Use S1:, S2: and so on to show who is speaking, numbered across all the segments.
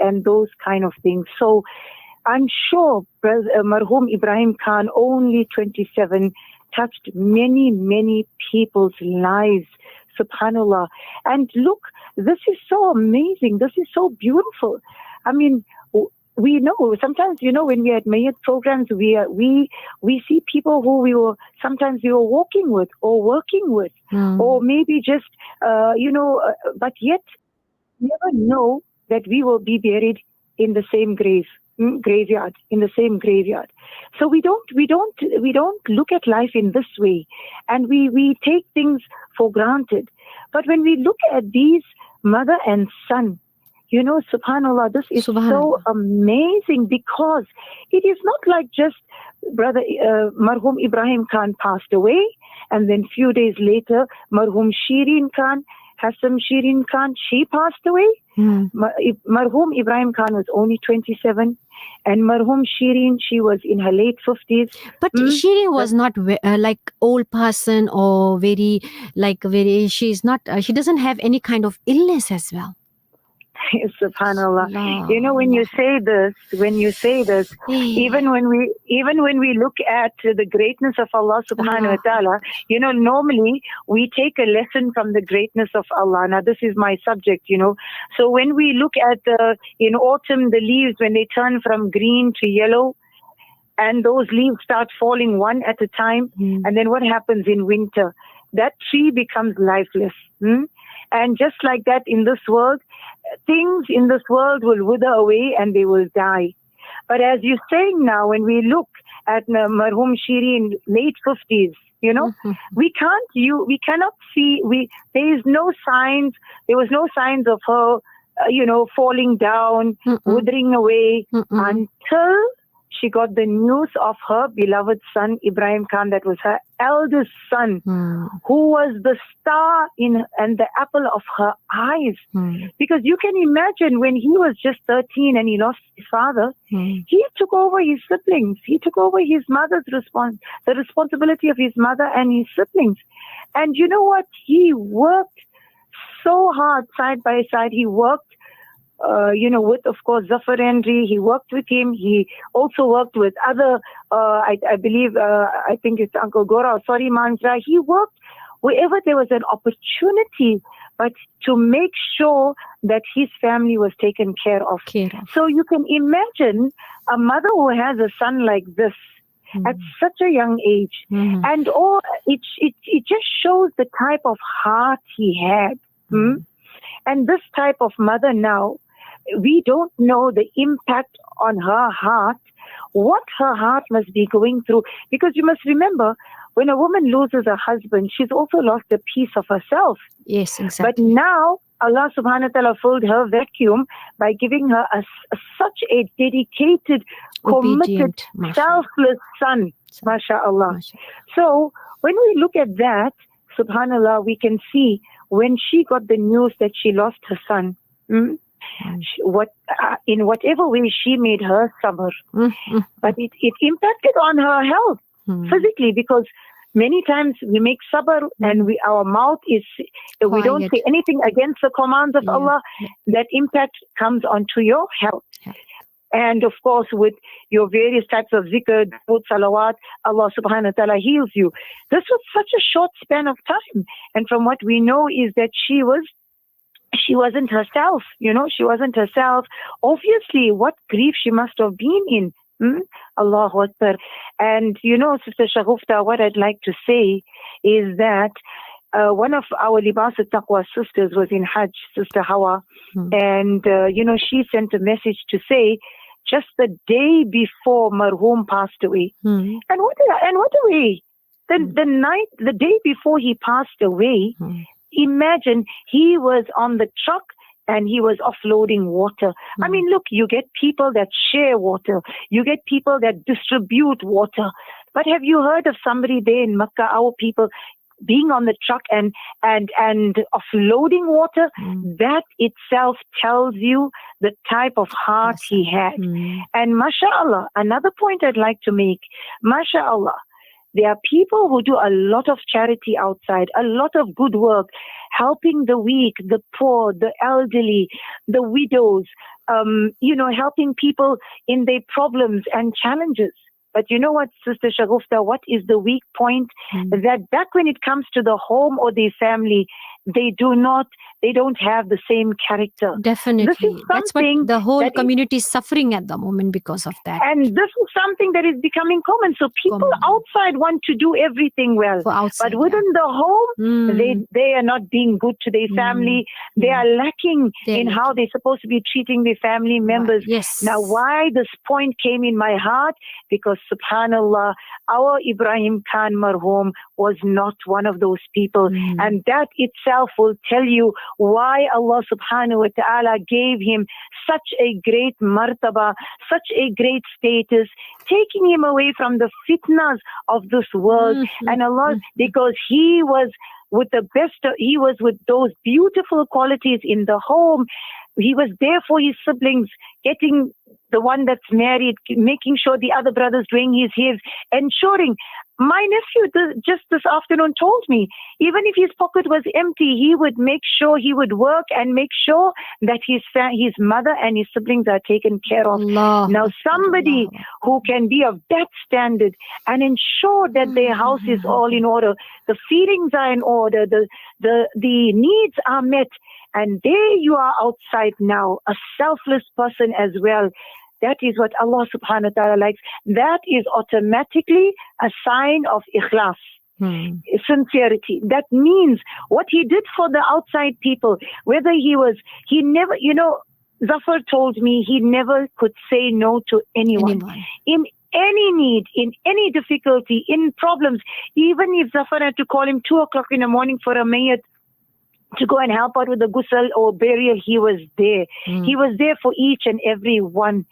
S1: and those kind of things. So I'm sure Marhum Ibrahim Khan, only 27, touched many, many people's lives. Subhanallah. And look, this is so amazing. This is so beautiful. I mean, we know sometimes, when we are at Mayyat programs, we see people who sometimes we were walking with or working with, or maybe just, but yet never know that we will be buried in the same graveyard, in the same graveyard. So we don't look at life in this way, and we take things for granted. But when we look at these mother and son, subhanallah, this is so amazing, because it is not like just brother Marhum Ibrahim Khan passed away, and then few days later Marhum Shireen Khan, Hassan Shireen Khan, she passed away. Marhum Ibrahim Khan was only 27, and Marhum Shireen, she was in her late 50s.
S2: But Shireen was not like old person, or she's not, she doesn't have any kind of illness as well.
S1: Subhanallah. When you say this, even when we look at the greatness of Allah subhanahu wa ta'ala, normally we take a lesson from the greatness of Allah. Now this is my subject, So when we look at in autumn, the leaves, when they turn from green to yellow, and those leaves start falling one at a time, and then what happens in winter? That tree becomes lifeless. And just like that, in this world, things in this world will wither away and they will die. But as you're saying now, when we look at Marhum Shireen, late 50s, we cannot see, there was no signs of her, falling down, withering away, until she got the news of her beloved son, Ibrahim Khan, that was her eldest son, who was the star and the apple of her eyes. Because you can imagine, when he was just 13 and he lost his father, he took over his siblings. He took over his mother's the responsibility of his mother and his siblings. And you know what? He worked so hard, side by side. He worked with, of course, Zafar Henry. He worked with him. He also worked with other, I think it's Uncle Gora, sorry, Mantra. He worked wherever there was an opportunity, but to make sure that his family was taken care of. So you can imagine a mother who has a son like this at such a young age. And it just shows the type of heart he had. And this type of mother now, we don't know the impact on her heart, what her heart must be going through. Because you must remember, when a woman loses a husband, she's also lost a piece of herself.
S2: Yes, exactly.
S1: But now, Allah subhanahu wa ta'ala filled her vacuum by giving her such a dedicated, committed, selfless son. MashaAllah. So, when we look at that, subhanallah, we can see when she got the news that she lost her son, in whatever way she made her sabr, but it impacted on her health physically, because many times we make sabr and our mouth is, we don't say anything against the commands of Allah. That impact comes onto your health. And of course, with your various types of zikr, salawat, Allah subhanahu wa ta'ala heals you. This was such a short span of time. And from what we know is that she wasn't herself, she wasn't herself. Obviously, what grief she must have been in. Allahu Akbar. And Sister Shagufta, what I'd like to say is that one of our Libas al-Taqwa sisters was in Hajj, Sister Hawa, and she sent a message to say, just the day before Marhum passed away, and what a way! The day before he passed away, imagine he was on the truck and he was offloading water. I mean, look, you get people that share water, you get people that distribute water, but have you heard of somebody there in Makkah, our people, being on the truck and offloading water? That itself tells you the type of heart he had. And mashallah, another point I'd like to make, mashallah, There are people who do a lot of charity outside, a lot of good work, helping the weak, the poor, the elderly, the widows, helping people in their problems and challenges. But you know what, Sister Shagufta, what is the weak point? That back when it comes to the home or the family, they don't have the same character.
S2: Definitely.
S1: This is
S2: That's what
S1: something
S2: the whole
S1: that
S2: community is suffering at the moment because of that.
S1: and this is something that is becoming common. So people outside want to do everything well,
S2: For outside,
S1: but within the home, they are not being good to their family. They are lacking in how they're supposed to be treating their family members.
S2: Right. Yes.
S1: Now, why this point came in my heart? Because subhanallah, our Ibrahim Khan marhum was not one of those people. And that itself will tell you why Allah subhanahu wa ta'ala gave him such a great martaba, such a great status, taking him away from the fitnas of this world. And Allah, because he was with the best, he was with those beautiful qualities in the home. He was there for his siblings, getting the one that's married, making sure the other brother's doing his, ensuring. My nephew just this afternoon told me, even if his pocket was empty, he would make sure he would work and make sure that his mother and his siblings are taken care of. Now, somebody who can be of that standard and ensure that their house is all in order, the feelings are in order, the needs are met, and there you are outside now, a selfless person as well. That is what Allah subhanahu wa ta'ala likes. That is automatically a sign of ikhlas, sincerity. That means what he did for the outside people, whether he never, Zafar told me he never could say no to anyone. In any need, in any difficulty, in problems, even if Zafar had to call him 2 o'clock in the morning for a mayat, to go and help out with the ghusl or burial, he was there. He was there for each and every one.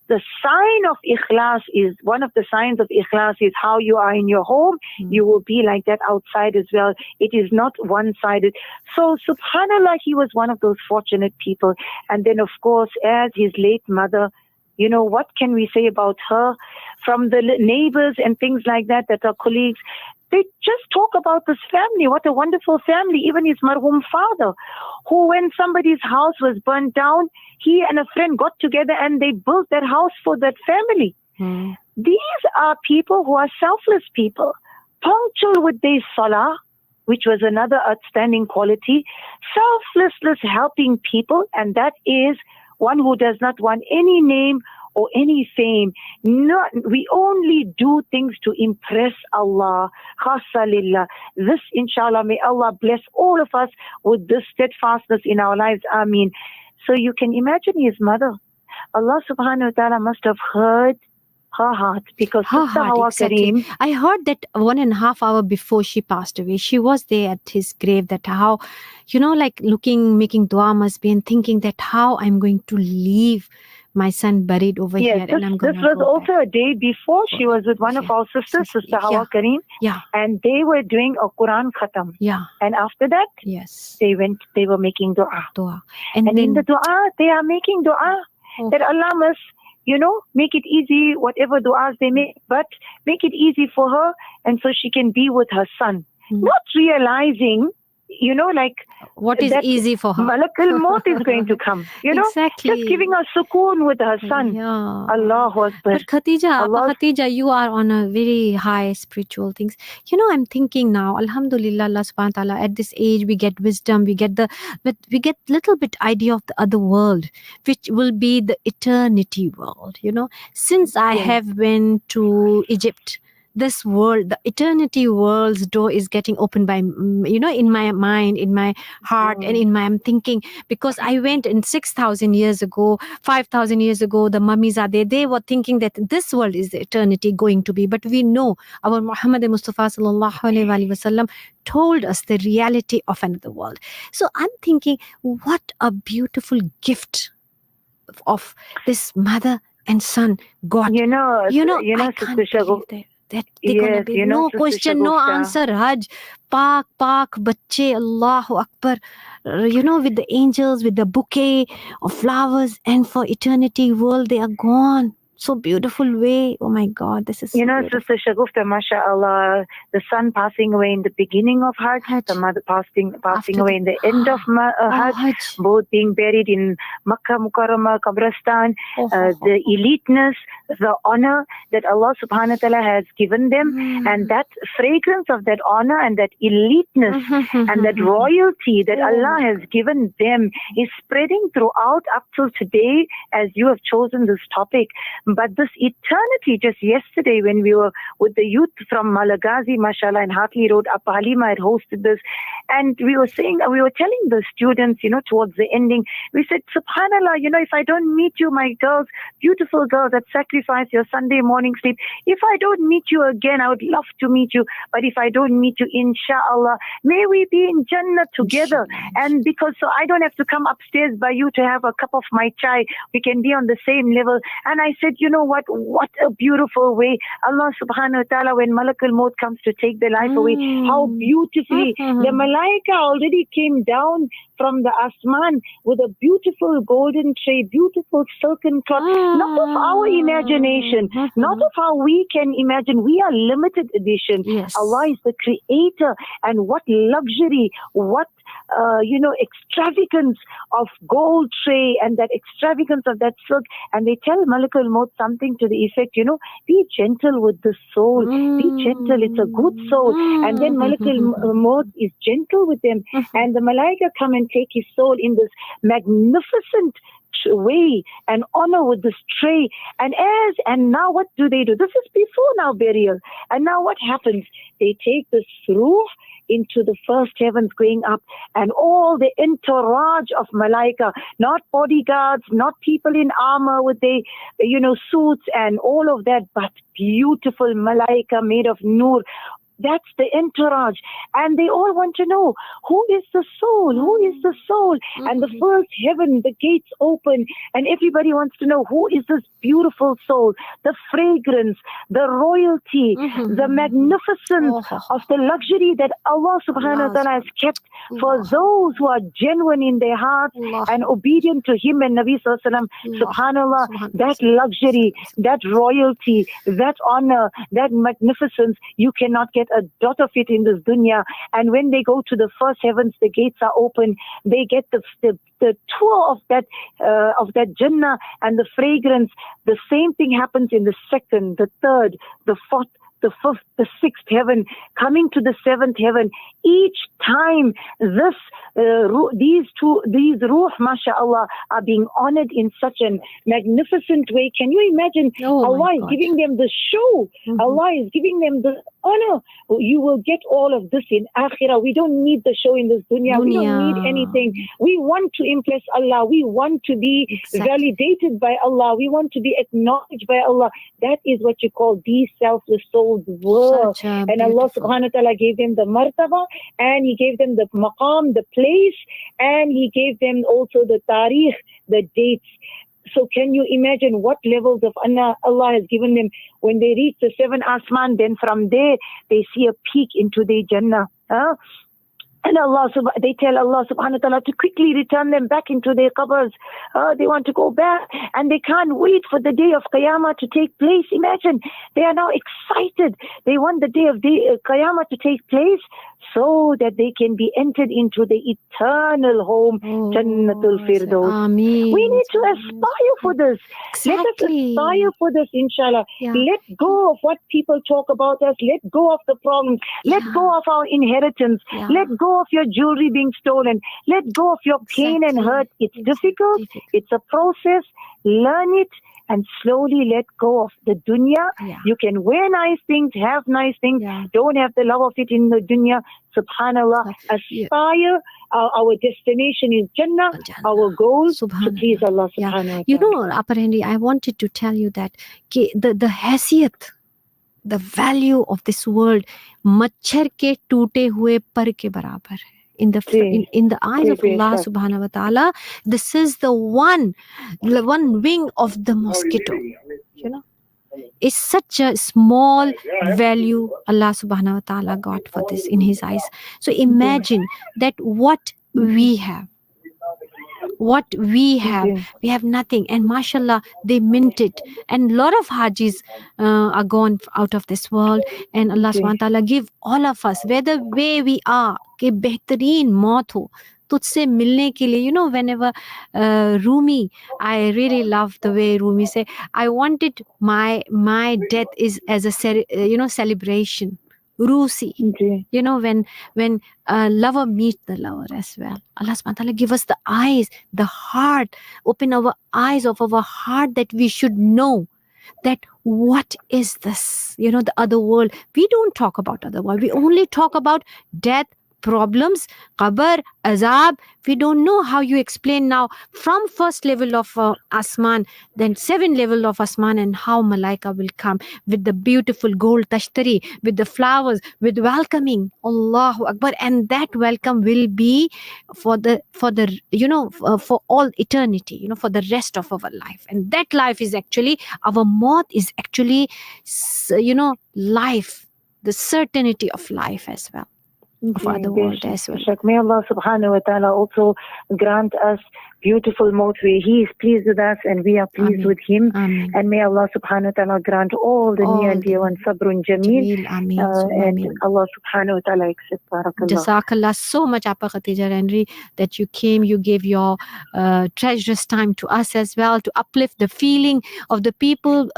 S1: The sign of ikhlas is, one of the signs of ikhlas is how you are in your home. You will be like that outside as well. It is not one-sided. So subhanallah, he was one of those fortunate people. And then of course, as his late mother, what can we say about her? From the neighbors and things like that are colleagues, they just talk about this family. What a wonderful family. Even his marhum father, who when somebody's house was burnt down, he and a friend got together and they built that house for that family. These are people who are selfless people, punctual with their salah, which was another outstanding quality, selflessness, helping people, and that is one who does not want any name or any fame. No, we only do things to impress Allah. Khassa lillah. This, inshallah, may Allah bless all of us with this steadfastness in our lives. Ameen. So you can imagine his mother. Allah subhanahu wa ta'ala must have heard her heart, because Sister Hawa
S2: exactly. I heard that 1.5 hours before she passed away, she was there at his grave, that how, like making dua must be, and thinking that how I'm going to leave my son buried over here. And I'm going
S1: this was also back. A day before she was with one of our sisters, Sister Hawa Kareem, and they were doing a Quran khatam. And after that, they were making dua. And then, in the dua, they are making dua that Allah must, make it easy, whatever du'as they make, but make it easy for her, and so she can be with her son. Not realizing, like
S2: what is easy for her.
S1: Malakul Maut is going to come,
S2: exactly.
S1: Just giving her sukoon with her son. Allahu Akbar.
S2: But Khatija, you are on a very high spiritual things. I'm thinking now, Alhamdulillah, Allah subhanahu wa ta'ala, at this age we get wisdom, we get little bit idea of the other world, which will be the eternity world. Since I have went to Egypt, this world, the eternity world's door is getting opened by, in my mind, in my heart, and I'm thinking, because I went in 6,000 years ago, 5,000 years ago, the mummies are there. They were thinking that this world is the eternity going to be. But we know our Muhammad Mustafa sallallahu alaihi wasallam told us the reality of another world. So I'm thinking, what a beautiful gift of this mother and son got. I can't believe that. That they're gonna be no question, no answer. Hajj, Pak, Bache, Allahu Akbar. With the angels, with the bouquet of flowers, and for eternity world, they are gone. so beautiful way. Oh my God, this is so beautiful.
S1: Sister Shagufta, mashallah, the son passing away in the beginning of Hajj, the
S2: Hajj.
S1: mother passing
S2: After
S1: away in the end of Hajj,
S2: Hajj.
S1: both being buried in Makkah Mukarramah, Qabristan, the eliteness, the honor that Allah subhanahu wa ta'ala has given them, and that fragrance of that honor and that eliteness and that royalty that Allah has given them is spreading throughout up till today, as you have chosen this topic. But this eternity, just yesterday when we were with the youth from Malagasy, mashallah, and Hartley Road, Upper Halima had hosted this, and we were telling the students, towards the ending, we said, subhanallah, if I don't meet you, my girls, beautiful girls that sacrifice your Sunday morning sleep, if I don't meet you again, I would love to meet you, but if I don't meet you, inshallah, may we be in Jannah together. And because so I don't have to come upstairs by you to have a cup of my chai, we can be on the same level. And I said, you know what a beautiful way Allah subhanahu wa ta'ala, when Malakul Maut comes to take their life away, how beautifully the Malaika already came down from the Asman with a beautiful golden tray, beautiful silken cloth, not of our imagination, not of how we can imagine. We are limited edition.
S2: Yes.
S1: Allah is the creator, and what luxury, what extravagance of gold tray and that extravagance of that silk. And they tell Malakul Maut something to the effect, be gentle with the soul, be gentle, it's a good soul. And then Malakul Maut is gentle with them, and the Malaika come and take his soul in this magnificent way and honor with this tray. And now what do? This is before now burial. And now what happens? They take this ruh into the first heavens going up, and all the entourage of Malaika, not bodyguards, not people in armor with their, suits and all of that, but beautiful Malaika made of nur. That's the entourage. And they all want to know, who is the soul? Who is the soul? And the first heaven, the gates open, and everybody wants to know, who is this beautiful soul? The fragrance, the royalty, the magnificence of the luxury that Allah subhanahu wa ta'ala has kept for those who are genuine in their hearts and obedient to Him and Nabi sallallahu alaihi wasallam. Subhanallah, that luxury, that royalty, that honor, that magnificence, you cannot get a dot of it in this dunya. And when they go to the first heavens, the gates are open. They get the tour of that Jannah and the fragrance. The same thing happens in the second, the third, the fourth, the fifth, the sixth heaven, coming to the seventh heaven. Each time these ruh, mashallah, are being honored in such a magnificent way. Can you imagine? Allah is giving them the show. Allah is giving them the honor. You will get all of this in akhirah. We don't need the show in this dunya. We don't need anything. We want to impress Allah. We want to be validated by Allah. We want to be acknowledged by Allah. That is what you call these selfless souls were. And Allah subhanahu wa ta'ala gave them the martaba, and He gave them the maqam, the place, and He gave them also the tarikh, the dates. So can you imagine what levels of honor Allah has given them? When they reach the seven asman, then from there they see a peek into their Jannah. And they tell Allah subhanahu wa ta'ala to quickly return them back into their qabrs. They want to go back, and they can't wait for the day of Qiyamah to take place. Imagine, they are now excited. They want the day of Qiyamah to take place so that they can be entered into the eternal home, Jannatul Firdaus. We need to aspire for this. Let us aspire for this, inshallah. Let go of what people talk about us. Let go of the problems. Let go of our inheritance. Let go of your jewelry being stolen. Let go of your pain and hurt. It's difficult. It's a process. Learn it and slowly let go of the dunya. You can wear nice things, have nice things. Don't have the love of it in the dunya. Subhanallah. Aspire. Our destination is Jannah. Our goal to please Allah subhanahu wa ta'ala.
S2: Upper Henry, I wanted to tell you that the haysiyat, the value of this world, मच्छर के टूटे हुए पर के बराबर है. In the eyes of Allah subhanahu wa ta'ala, this is the one wing of the mosquito. It's such a small value Allah subhanahu wa ta'ala got for this in His eyes. So imagine that what we have, what we have.
S1: Okay.
S2: We have nothing, and mashallah, they mint it, and a lot of hajis are gone out of this world. And Allah
S1: Okay.
S2: subhanahu wa ta'ala give all of us, whether way we are, कि बेहतरीन मौत हो तुझसे मिलने के लिए. Whenever Rumi, I really love the way Rumi say, I wanted my death is as a celebration. Rusi.
S1: Okay.
S2: When lover meet the lover as well. Allah subhanahu wa ta'ala give us the eyes, the heart, open our eyes of our heart that we should know that what is this, the other world. We don't talk about other world. We only talk about death, problems, qabr, azab. We don't know how you explain now from first level of asman, then 7 level of asman, and how malaika will come with the beautiful gold tashtari, with the flowers, with welcoming. Allahu Akbar. And that welcome will be for for all eternity, for the rest of our life. And that life is actually, our maut is actually, life, the certainty of life as well, of
S1: Okay,
S2: other world as well.
S1: May Allah subhanahu wa ta'ala also grant us beautiful maut where He is pleased with us and we are pleased
S2: Ameen.
S1: with Him.
S2: Ameen.
S1: And may Allah subhanahu wa ta'ala grant all the near and dear ones sabrun jameel.
S2: Jameel, ameen,
S1: And
S2: ameen.
S1: Allah subhanahu wa ta'ala accept. Barakallah.
S2: Jazakallah so much, Appa Khatija Henry, that you came, you gave your treacherous time to us as well, to uplift the feeling of the people,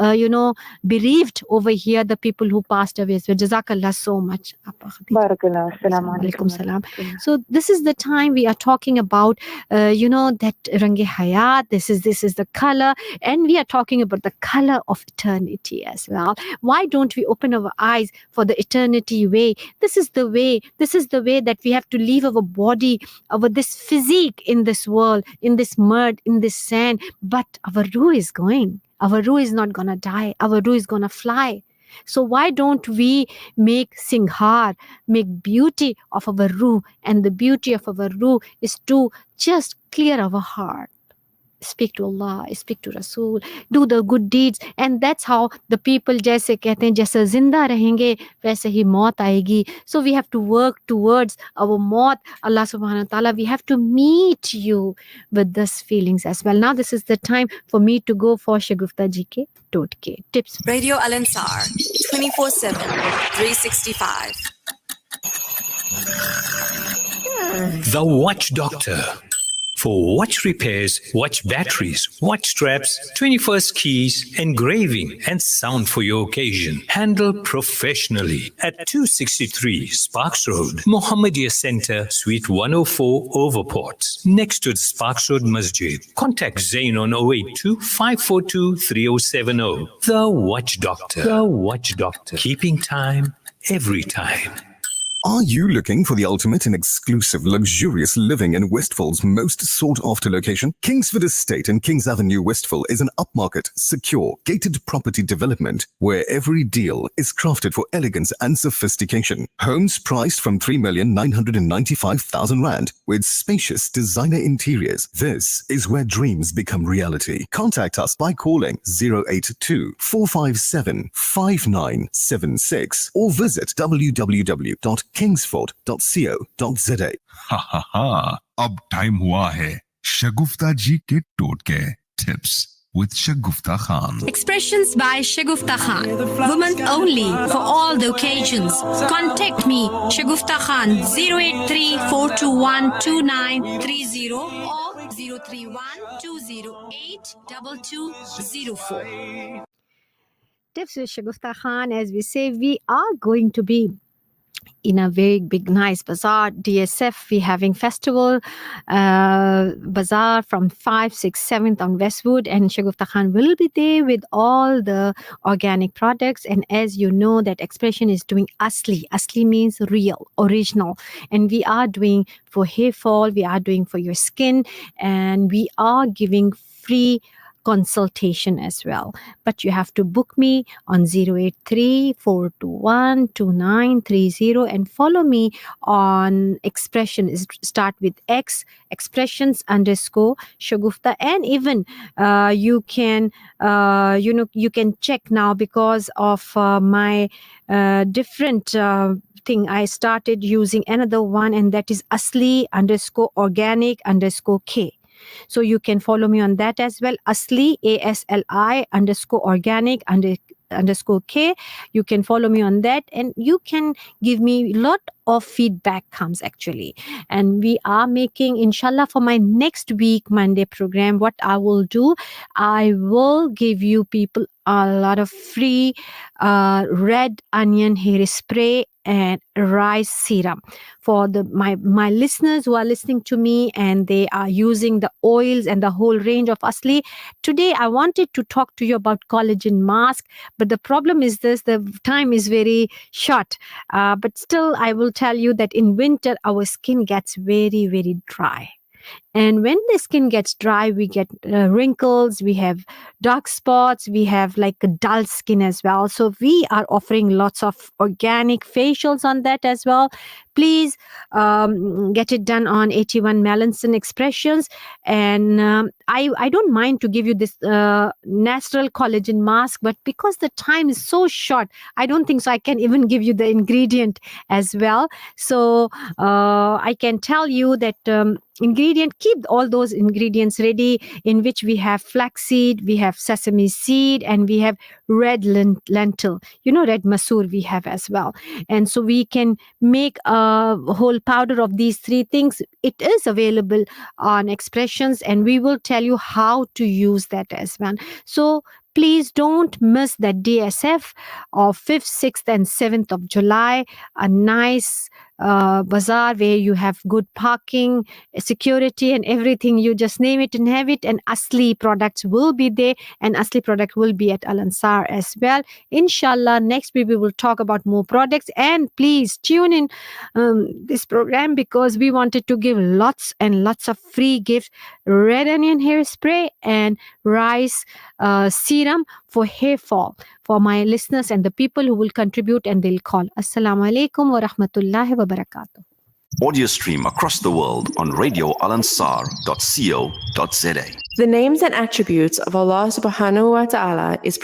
S2: bereaved over here, the people who passed away. So Jazakallah so much, Appa Khatija.
S1: Barakallah. Assalamu alaikum.
S2: Alaikum salam. So this is the time we are talking about, that Range Hayat. This is the color, and we are talking about the color of eternity as well. Why don't we open our eyes for the eternity way? This is the way that we have to leave our body, our this physique in this world, in this mud, in this sand. But our ruh is going. Our ruh is not gonna die. Our ruh is gonna fly. So why don't we make singhar, make beauty of our ruh? And the beauty of our ruh is to just clear our heart. Speak to Allah, speak to Rasul, do the good deeds. And that's how the people जैसे कहते हैं जैसे जिंदा रहेंगे वैसे ही मौत आएगी. So we have to work towards our maut. Allah subhanahu wa ta'ala, we have to meet you with these feelings as well. Now this is the time for me to go for Shagufta ji ke totke tips.
S3: Radio Al Ansar 24/7 365.
S4: The Watch Doctor. For watch repairs, watch batteries, watch straps, 21st keys, engraving, and sound for your occasion. Handle professionally at 263 Sparks Road, Mohammedia Center, Suite 104, Overport, next to the Sparks Road Masjid. Contact Zain on 082 542 3070. The Watch Doctor. The Watch Doctor. Keeping time every time.
S5: Are you looking for the ultimate and exclusive luxurious living in Westville's most sought-after location? Kingsford Estate in Kings Avenue, Westville is an upmarket, secure, gated property development where every deal is crafted for elegance and sophistication. Homes priced from 3,995,000 Rand with spacious designer interiors. This is where dreams become reality. Contact us by calling 082 457 5976 or visit www.kingsford.co.za.
S6: हा हा हा अब time हुआ है शगुफ्ता जी के टोटके tips with Shagufta Khan.
S7: Expressions by Shagufta Khan. Women only for all the occasions. Contact me, Shagufta Khan, 083-421-2930 or 031-208-2204.
S2: Tips with Shagufta Khan. As we say, we are going to be in a very big, nice bazaar. DSF, we having festival bazaar from 5th, 6th, 7th on Westwood, and Shagufta Khan will be there with all the organic products. And as you know, that expression is doing asli. Asli means real, original. And we are doing for hair fall, we are doing for your skin, and we are giving free consultation as well. But you have to book me on 083-421-2930 and follow me on expression. Start with X, expressions _Shagufta. And even you can check now because of my different thing. I started using another one, and that is asli _organic _K. So you can follow me on that as well. Asli, ASLI _organic _K. You can follow me on that, and you can give me lot of feedback comes actually. And we are making, inshallah, for my next week Monday program, what I will do, I will give you people a lot of free red onion hair spray and rice serum for my listeners who are listening to me and they are using the oils and the whole range of Asli. Today I wanted to talk to you about collagen mask, but the problem is this: the time is very short. But still, I will tell you that in winter our skin gets very, very dry. And when the skin gets dry, we get wrinkles, we have dark spots, we have like a dull skin as well. So we are offering lots of organic facials on that as well. Please get it done on 81 Melanson Expressions. And I don't mind to give you this natural collagen mask, but because the time is so short, I don't think so I can even give you the ingredient as well. So I can tell you that ingredient, keep all those ingredients ready, in which we have flaxseed, we have sesame seed, and we have red lentil, red masoor we have as well. And so we can make a whole powder of these three things. It is available on Expressions, and we will tell you how to use that as well. So please don't miss that DSF of 5th, 6th and 7th of July, a nice bazaar where you have good parking, security and everything. You just name it and have it. And Asli products will be there, and Asli product will be at Al Ansar as well. Inshallah, next week we will talk about more products. And please tune in this program, because we wanted to give lots and lots of free gifts: red onion hair spray and rice serum for hair fall, for my listeners and the people who will contribute and they'll call. Assalamu alaikum wa rahmatullahi wa barakatuh.
S8: Audio stream across the world on radioalansar.co.za.
S9: The names and attributes of Allah subhanahu wa ta'ala is